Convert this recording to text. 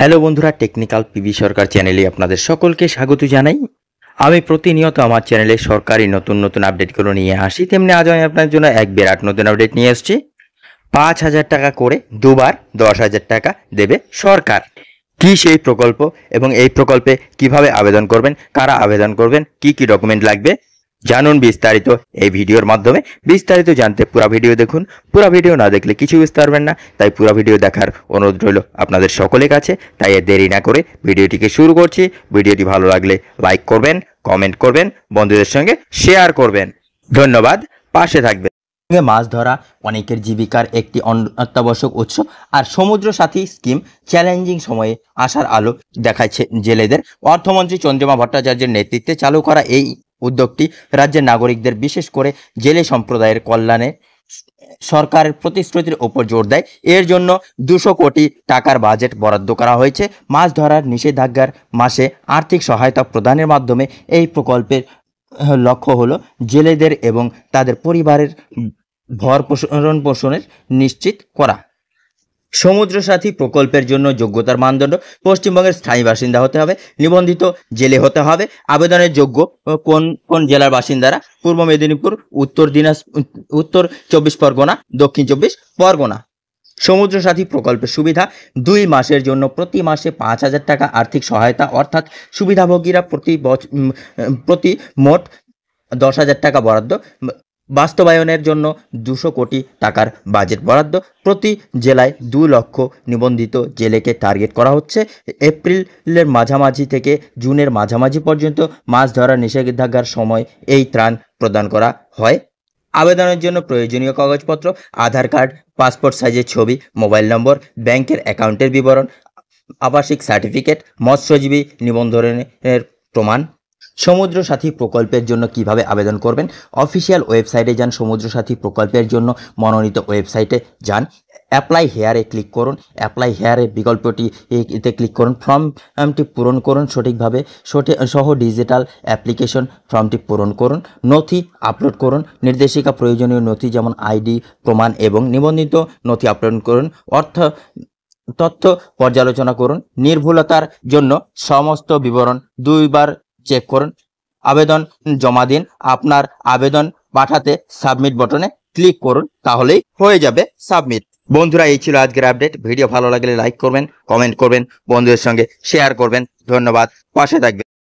Hello বন্ধুরা, technical PB সরকার চ্যানেলে আপনাদের সকলকে স্বাগত জানাই। আমি প্রতিনিয়ত আমার চ্যানেলে সরকারি নতুন নতুন আপডেটগুলো নিয়ে আসি, তেমনি আজ আমি আপনার জন্য এক বিরাট নতুন আপডেট নিয়ে এসেছি। 5,000 টাকা করে দুবার 10,000 টাকা দেবে সরকার। কি সেই প্রকল্প এবং এই প্রকল্পে কিভাবে আবেদন করবেন, কারা আবেদন করবেন, কি কি ডকুমেন্ট লাগবে জানুন বিস্তারিত এই ভিডিওর মাধ্যমে। বিস্তারিত জানতে পুরো ভিডিও দেখুন। পুরো ভিডিও না দেখলে কিছু বুঝতে পারবেন না, তাই পুরো ভিডিও দেখার অনুরোধ রইল আপনাদের সকলের কাছে। তাই আর দেরি না করে ভিডিওটিকে শুরু করছি। ভিডিওটি ভালো লাগলে লাইক করবেন, কমেন্ট করবেন, বন্ধুদের সঙ্গে শেয়ার করবেন। ধন্যবাদ, পাশে থাকবেন। মাছ ধরা অনেকের জীবিকার একটি অত্যাবশ্যক উৎস, আর সমুদ্র সাথী স্কিম চ্যালেঞ্জিং সময়ে আসার আলো দেখাচ্ছে জেলেদের। অর্থমন্ত্রী চন্দ্রিমা ভট্টাচার্যের নেতৃত্বে চালু করা এই উদ্যোগটি রাজ্যের নাগরিকদের, বিশেষ করে জেলে সম্প্রদায়ের কল্যাণে সরকারের প্রতিশ্রুতির ওপর জোর দেয়। এর জন্য 200 কোটি টাকার বাজেট বরাদ্দ করা হয়েছে। মাছ ধরার নিষেধাজ্ঞার মাসে আর্থিক সহায়তা প্রদানের মাধ্যমে এই প্রকল্পের লক্ষ্য হলো জেলেদের এবং তাদের পরিবারের ভরণ পোষণের নিশ্চিত করা। সমুদ্র সাথী প্রকল্পের জন্য যোগ্যতার মানদণ্ড: পশ্চিমবঙ্গের স্থায়ী বাসিন্দা হতে হবে, নিবন্ধিত জেলে হতে হবে। আবেদনের যোগ্য কোন কোন জেলার বাসিন্দারা: পূর্ব মেদিনীপুর, উত্তর 24 পরগনা, দক্ষিণ 24 পরগনা। সমুদ্র সাথী প্রকল্পের সুবিধা: 2 মাসের জন্য প্রতি মাসে 5,000 টাকা আর্থিক সহায়তা, অর্থাৎ সুবিধাভোগীরা প্রতি মোট 10,000 টাকা বরাদ্দ। বাস্তবায়নের জন্য 200 কোটি টাকার বাজেট বরাদ্দ। প্রতি জেলায় 2 লক্ষ নিবন্ধিত জেলেকে টার্গেট করা হচ্ছে। এপ্রিলের মাঝামাঝি থেকে জুনের মাঝামাঝি পর্যন্ত মাছ ধরার নিষেধাজ্ঞার সময় এই ত্রাণ প্রদান করা হয়। আবেদনের জন্য প্রয়োজনীয় কাগজপত্র: আধার কার্ড, পাসপোর্ট সাইজের ছবি, মোবাইল নম্বর, ব্যাংকের অ্যাকাউন্টের বিবরণ, আবাসিক সার্টিফিকেট, মৎস্যজীবী নিবন্ধনের প্রমাণ। সমুদ্র সাথী প্রকল্পের জন্য কিভাবে আবেদন করবেন? অফিসিয়াল ওয়েবসাইটে যান। সমুদ্র সাথী প্রকল্পের জন্য মনোনীত ওয়েবসাইটে যান। অ্যাপ্লাই হেয়ারে ক্লিক করুন। অ্যাপ্লাই হেয়ারে বিকল্পটি এতে ক্লিক করুন। ফর্মটি পূরণ করুন সঠিকভাবে সহ ডিজিটাল অ্যাপ্লিকেশন ফর্মটি পূরণ করুন। নথি আপলোড করুন। নির্দেশিকা: প্রয়োজনীয় নথি যেমন আইডি প্রমাণ এবং নিবন্ধিত নথি আপলোড করুন। তথ্য পর্যালোচনা করুন। নির্ভুলতার জন্য সমস্ত বিবরণ 2 বার চেক করুন। আবেদন জমা দিন। আপনার আবেদন পাঠাতে সাবমিট বাটনে ক্লিক করুন, তাহলেই হয়ে যাবে সাবমিট। বন্ধুরা, এই ছিল আজকের আপডেট। ভিডিও ভালো লাগলে লাইক করবেন, কমেন্ট করবেন, বন্ধুদের সঙ্গে শেয়ার করবেন। ধন্যবাদ, পাশে থাকবেন।